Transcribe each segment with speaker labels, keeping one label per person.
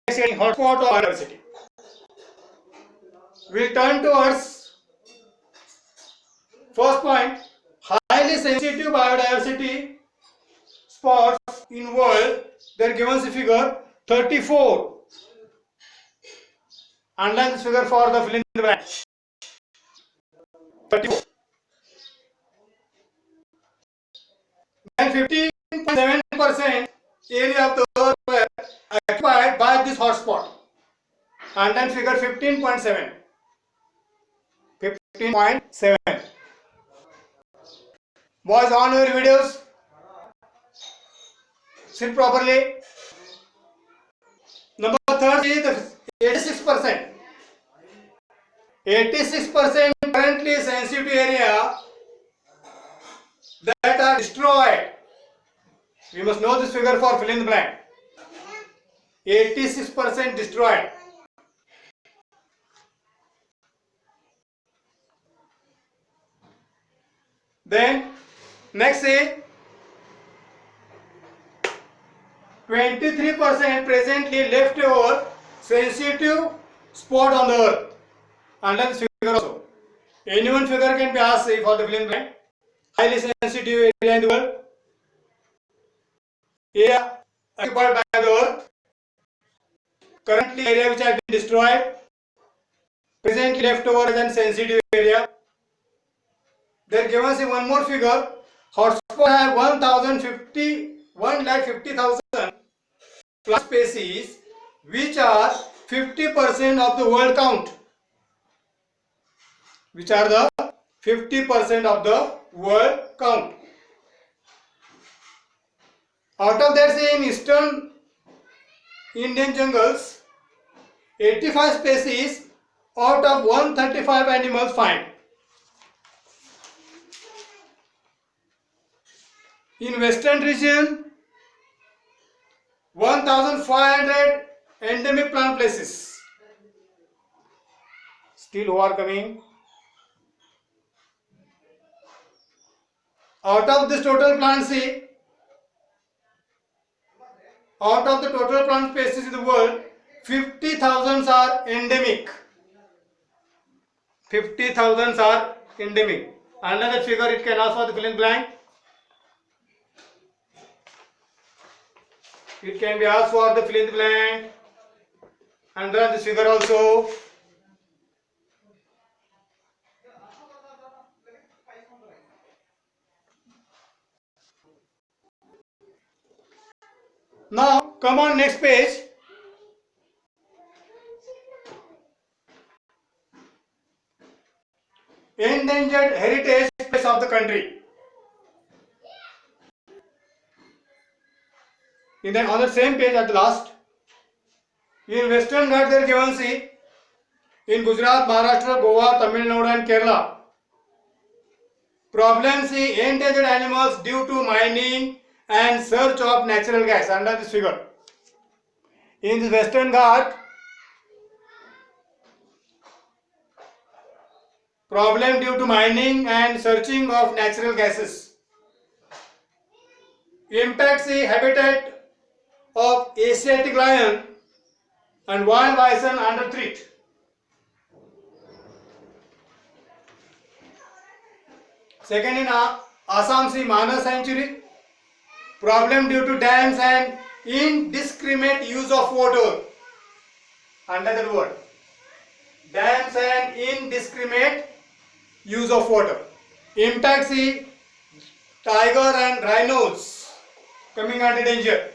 Speaker 1: investigating hotspot of biodiversity. We'll turn towards first point, highly sensitive biodiversity spots in world. They are given the figure 34. Underline this figure for the fill in the blank. 34. Then 15.7% area of the earth were occupied by this hotspot. And then figure 15.7. 15.7. Boys, on your videos. Sit properly. Number 30 is the 86%. 86% currently sensitive area that are destroyed. We must know this figure for fill in the blank. 86% destroyed. Then next is 23% presently left over sensitive spot on the earth. Under this figure also. Any one figure can be asked for the fill in the blank. Highly sensitive area in the world. Area occupied by the earth. Currently area which has been destroyed. Presently left over as sensitive area. They are given us one more figure. Hotspot have 1,50,000 plant species which are 50% of the world count. Which are the 50% of the world count. Out of that, say in eastern Indian jungles, 85 species out of 135 animals find. In western region, 1,500 endemic plant places. Still who are coming? Out of this total plant sea, out of the total plant species in the world, 50,000 are endemic. 50,000 are endemic. Under that figure, it can ask for the fill in blank. It can be asked for the fill in the blank. Under this figure also. Now come on next page. Endangered heritage place of the country. On the same page at the last. In Western Ghats they are given see. In Gujarat, Maharashtra, Goa, Tamil Nadu and Kerala. Problem see endangered animals due to mining and search of natural gas. Under this figure. In the Western Ghat, problem due to mining and searching of natural gases. Impacts the habitat of Asiatic lion and wild bison under threat. Second, in Assam Sea Manas Sanctuary, problem due to dams and indiscriminate use of water. Under that word, dams and indiscriminate use of water. Impacts the tiger and rhinos coming under danger.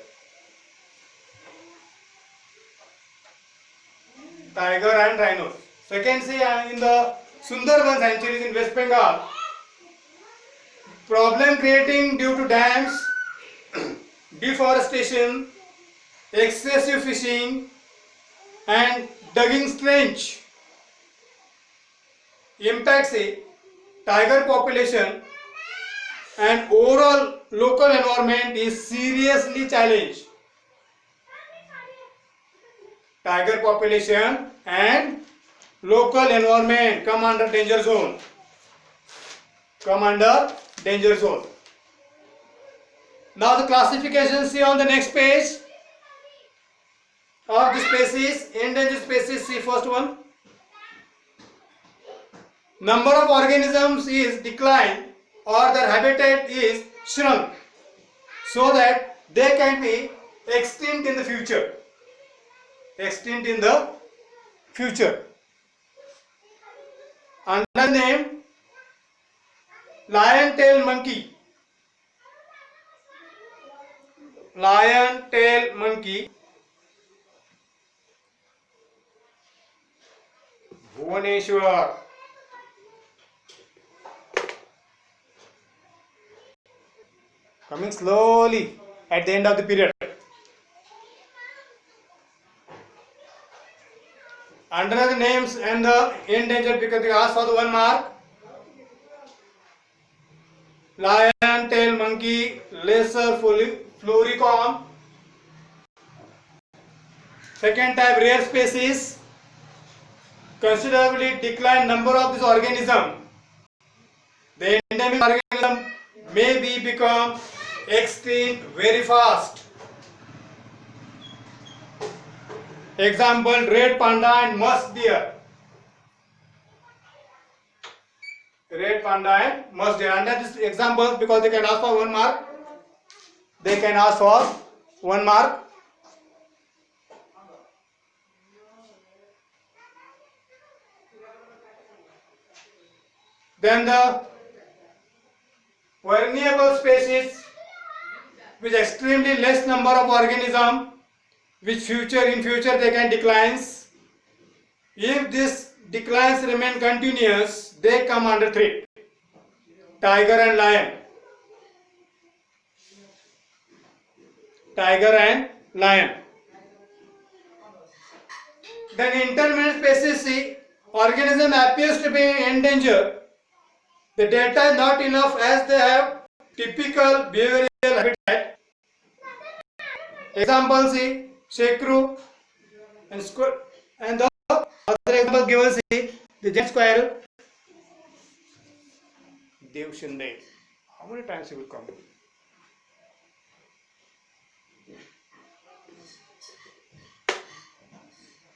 Speaker 1: Tiger and rhinos. Second, see in the Sundarban sanctuaries in West Bengal, problem creating due to dams, deforestation, excessive fishing and digging trench. Impacts the tiger population and overall local environment is seriously challenged. Tiger population and local environment come under danger zone. Come under danger zone. Now the classification see on the next page. Our of the species, endangered species, see first one. Number of organisms is declined or their habitat is shrunk so that they can be extinct in the future. Extinct in the future. Another name, lion-tailed monkey. Lion-tailed monkey. Bhuvaneshwar. Coming slowly at the end of the period. Under the names and the endangered, because they ask for the 1 mark. Lion-tailed monkey, lesser floricon. Second type, rare species. Considerably declined number of this organism. The endemic organism may be become extinct very fast. Example, red panda and musk deer. Red panda and musk deer. Under this example, because they can ask for 1 mark, they can ask for 1 mark. Then the vulnerable species with extremely less number of organism, which in future they can declines. If this declines remain continuous, they come under threat. Tiger and lion. Tiger and lion. Then intermediate species, see, organism appears to be endangered. The data is not enough as they have typical behavioral habitat. Example, see, shrew and squirrel, and the other example given, see, the giant squirrel. Dev Shinde. How many times he will come?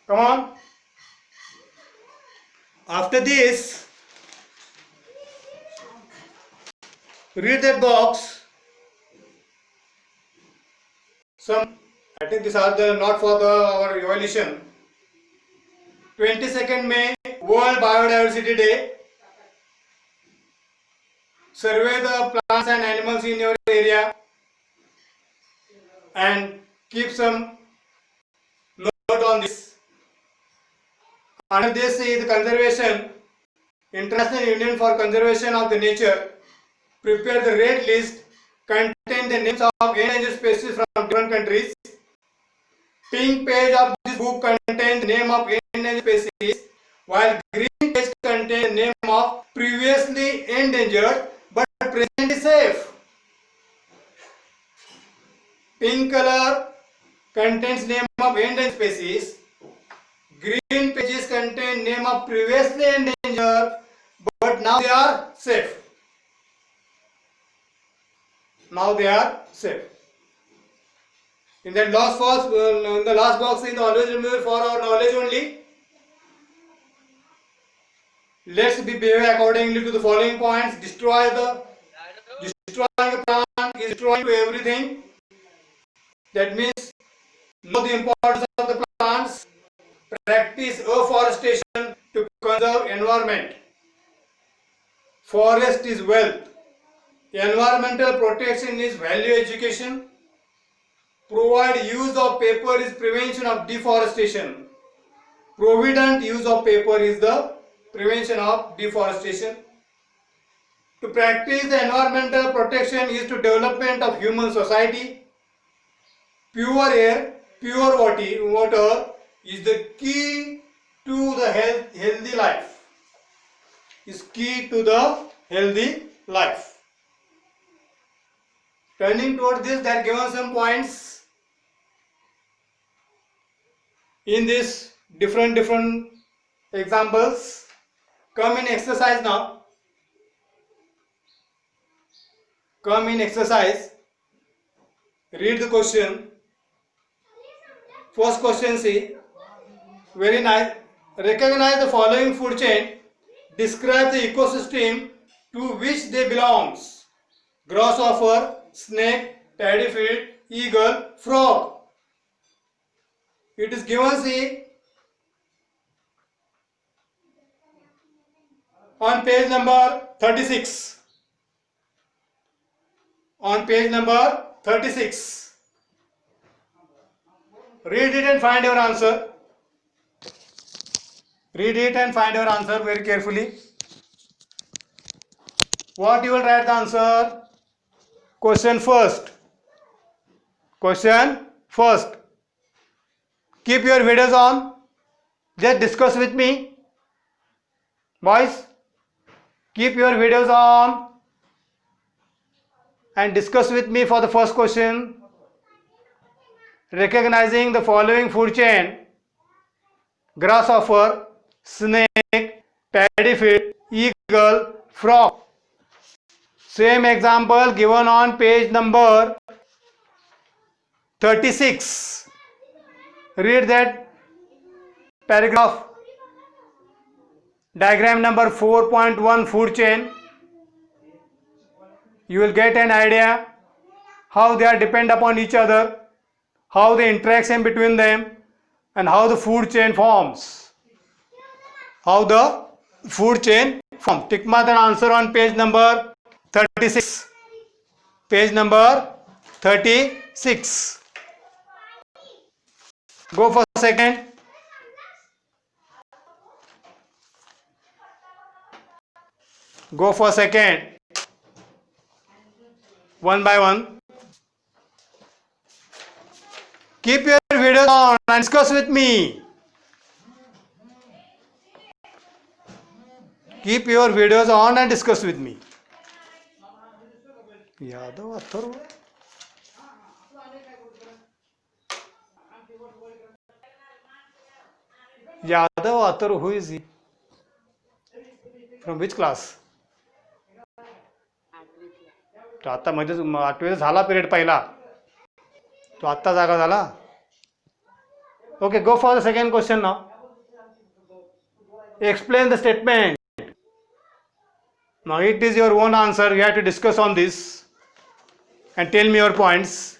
Speaker 1: Come on. After this, read that box. I think these are the not for our evaluation. 22nd May, World Biodiversity Day. Survey the plants and animals in your area and keep some note on this. Under this is the conservation, International Union for Conservation of the Nature. Prepare the red list, contain the names of endangered species from different countries. Pink page of this book contains the name of endangered species, while green page contains the name of previously endangered but presently safe. Pink color contains name of endangered species. Green pages contain name of previously endangered but now they are safe. Now they are safe. In that last box, in the last box, is always remember for our knowledge only. Let's behave accordingly to the following points. Destroying a plant is destroying to everything. That means know the importance of the plants. Practice afforestation to conserve environment. Forest is wealth. Environmental protection is value education. Provide use of paper is prevention of deforestation. Provident use of paper is the prevention of deforestation. To practice the environmental protection is to development of human society. Pure air, pure water is the key to the healthy life. Is key to the healthy life. Turning toward this, they are given some points in this different examples. Come in exercise now. Come in exercise. Read the question. First question, see. Very nice. Recognize the following food chain. Describe the ecosystem to which they belongs. Grasshopper, snake, paddyfield, eagle, frog. It is given, see, on page number 36. On page number 36. Read it and find your answer. Read it and find your answer very carefully. What you will write the answer? Question first. Question first. Keep your videos on. Just discuss with me. Boys, keep your videos on and discuss with me for the first question. Recognizing the following food chain: grasshopper, snake, paddyfield, eagle, frog. Same example given on page number 36. Read that paragraph. Diagram number 4.1, food chain. You will get an idea how they are depend upon each other, how the interaction between them, and how the food chain forms. How the food chain forms. Tick mark and answer on page number 36. Page number 36. Go for second. Go for second. One by one. Keep your videos on and discuss with me. Keep your videos on and discuss with me. Yadav Atharva. Yadav Atharva, who is he? From which class? तो आता मध्ये 8वी झाला period पहिला, तो आता जागा झाला. Okay, go for the second question now. Explain the statement. Now it is your own answer. You have to discuss on this and tell me your points.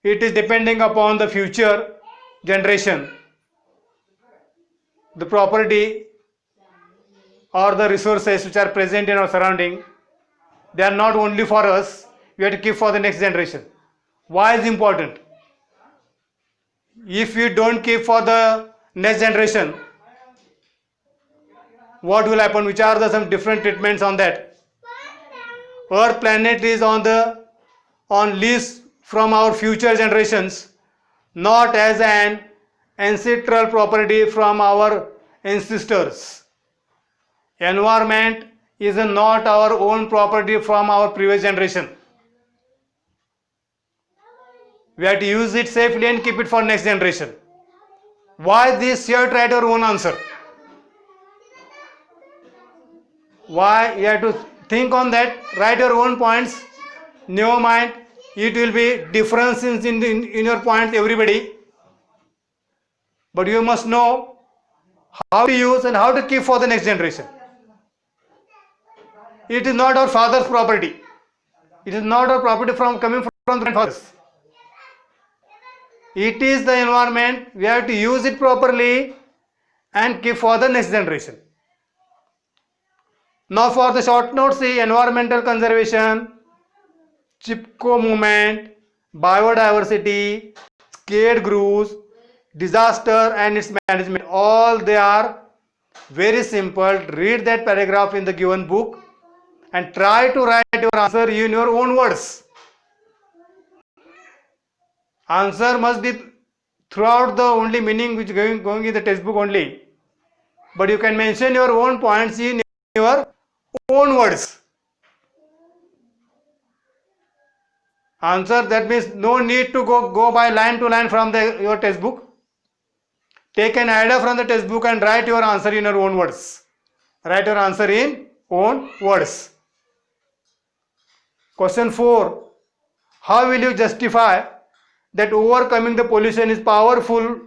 Speaker 1: It is depending upon the future generation. The property or the resources which are present in our surrounding, they are not only for us, we have to keep for the next generation. Why is important? If you don't keep for the next generation, what will happen? Which are the some different treatments on that? Our planet is on lease from our future generations, not as an ancestral property from our ancestors. Environment is not our own property from our previous generation. We have to use it safely and keep it for next generation. Why this? You have to write your own answer. Why? You have to think on that, write your own points. Never mind, it will be differences in your points, everybody. But you must know how to use and how to keep for the next generation. It is not our father's property. It is not our property coming from the grandfathers. It is the environment. We have to use it properly and keep for the next generation. Now for the short notes, see environmental conservation, CHIPCO movement, biodiversity, scared grooves, disaster and its management. All they are very simple. Read that paragraph in the given book and try to write your answer in your own words. Answer must be throughout the only meaning which going in the textbook only. But you can mention your own points in your own words. Answer, that means no need to go by line to line from your textbook. Take an idea from the textbook and write your answer in your own words. Write your answer in own words. Question 4. How will you justify that overcoming the pollution is powerful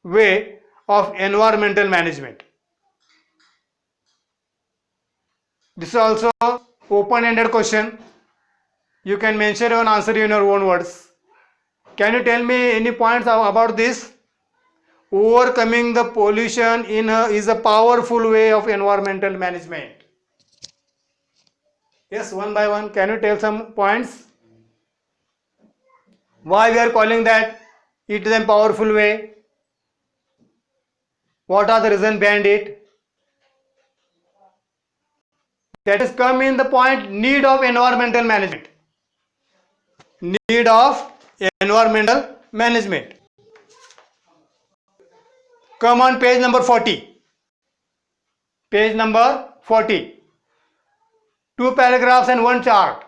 Speaker 1: way of environmental management. This is also open-ended question. You can mention your answer in your own words. Can you tell me any points about this? Overcoming the pollution is a powerful way of environmental management. Yes, one by one. Can you tell some points? Why we are calling that it is a powerful way? What are the reasons behind it? That is come in the point need of environmental management. Need of environmental management. Come on page number 40. Page number 40. 2 paragraphs and 1 chart.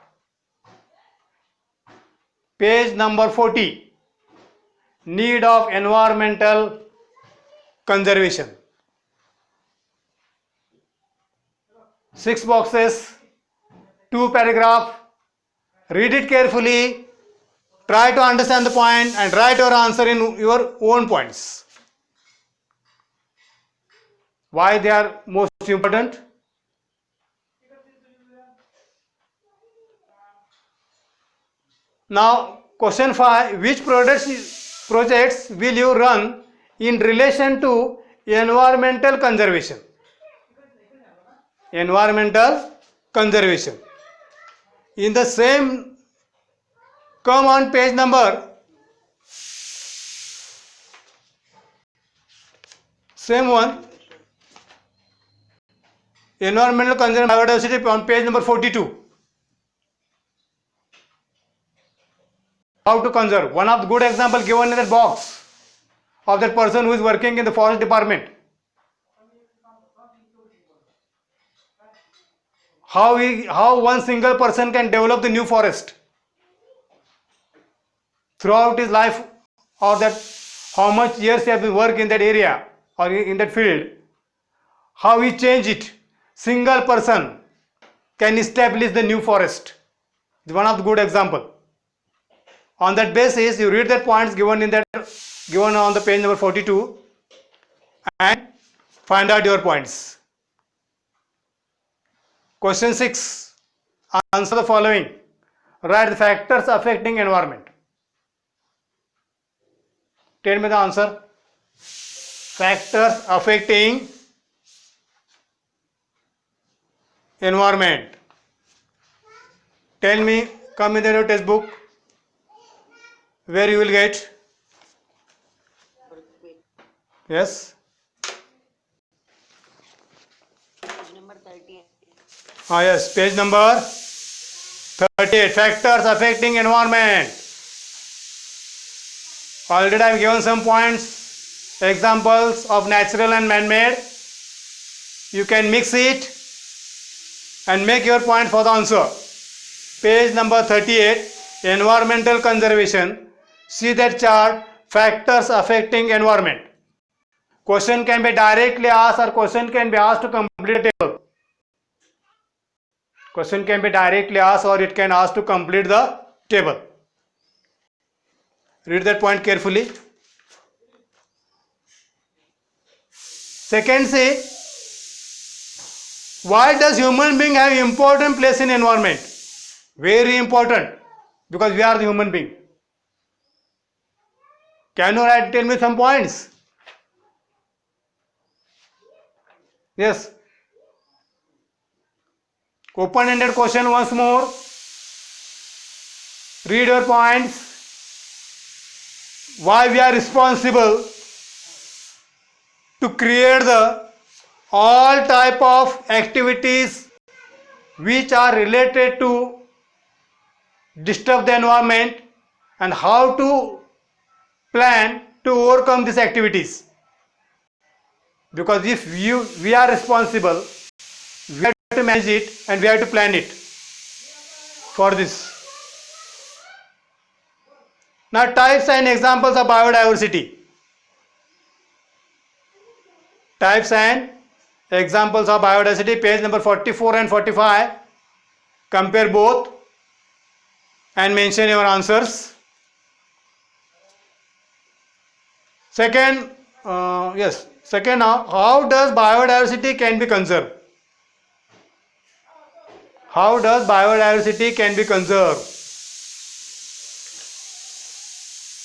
Speaker 1: Page number 40. Need of environmental conservation. 6 boxes, 2 paragraph. Read it carefully. Try to understand the point and write your answer in your own points. Why they are most important? Now, question 5. Which projects will you run in relation to environmental conservation? Environmental conservation. In the same, come on page number, same one, environmental conservation biodiversity on page number 42. How to conserve? One of the good example given in that box of that person who is working in the forest department. How one single person can develop the new forest throughout his life, or that how much years he has been working in that area or in that field, how he change it. Single person can establish the new forest. It's one of the good example. On that basis, you read the points given on the page number 42 and find out your points. Question 6. Answer the following. Write the factors affecting environment. Tell me the answer. Factors affecting environment. Tell me, come in your textbook, where you will get. Yes.
Speaker 2: Page number 38.
Speaker 1: Yes, page number 38. Factors affecting environment. Already I have given some points, examples of natural and man-made. You can mix it and make your point for the answer. Page number 38, environmental conservation. See that chart, factors affecting environment. Question can be directly asked or question can be asked to complete the table. Question can be directly asked or it can ask to complete the table. Read that point carefully. Second, say, why does human being have important place in environment? Very important, because we are the human being. Can you tell me some points? Yes. Open-ended question once more. Read your points. Why we are responsible to create the all type of activities which are related to disturb the environment, and how to plan to overcome these activities. Because if we are responsible, we have to manage it and we have to plan it for this. Now, types and examples of biodiversity. Types and examples of biodiversity, page number 44 and 45. Compare both and mention your answers. Second, yes. Second, how does biodiversity can be conserved? How does biodiversity can be conserved?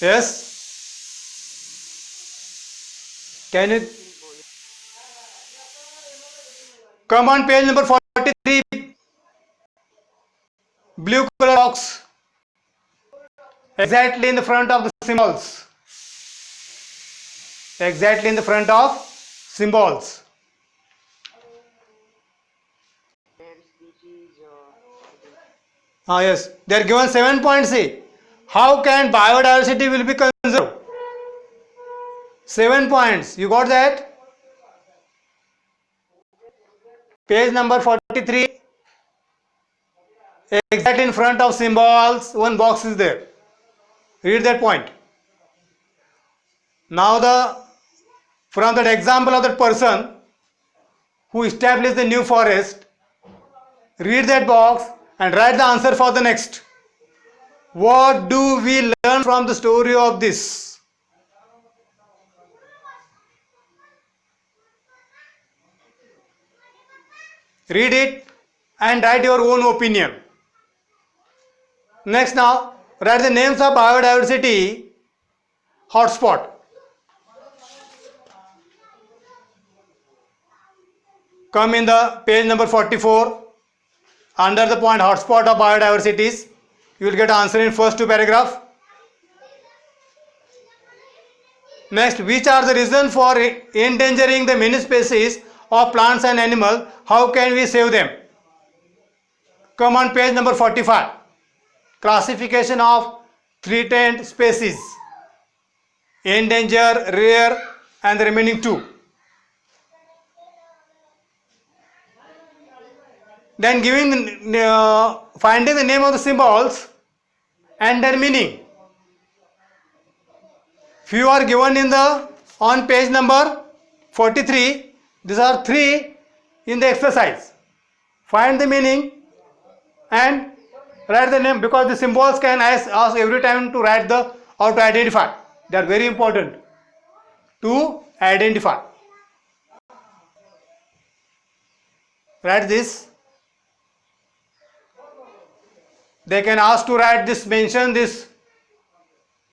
Speaker 1: Yes. Can you come on page number 43? Blue color box. Exactly in the front of the symbols. Exactly in the front of symbols.
Speaker 2: Rare species,
Speaker 1: Yes, they are given 7 points. See, how can biodiversity will be conserved? 7 points. You got that? Page number 43. Exactly in front of symbols, one box is there. Read that point. Now from that example of that person who established the new forest, read that box and write the answer for the next. What do we learn from the story of this? Read it and write your own opinion. Next, now write the names of biodiversity hotspot. Come in the page number 44 under the point hotspot of biodiversities. You will get answer in first two paragraph. Next, which are the reasons for endangering the many species of plants and animals? How can we save them? Come on page number 45. Classification of threatened species. Endangered, rare and the remaining two. Then finding the name of the symbols and their meaning. Few are given on page number 43. These are 3 in the exercise. Find the meaning and write the name, because the symbols can ask every time to write or to identify. They are very important to identify. Write this. They can ask to write this, mention this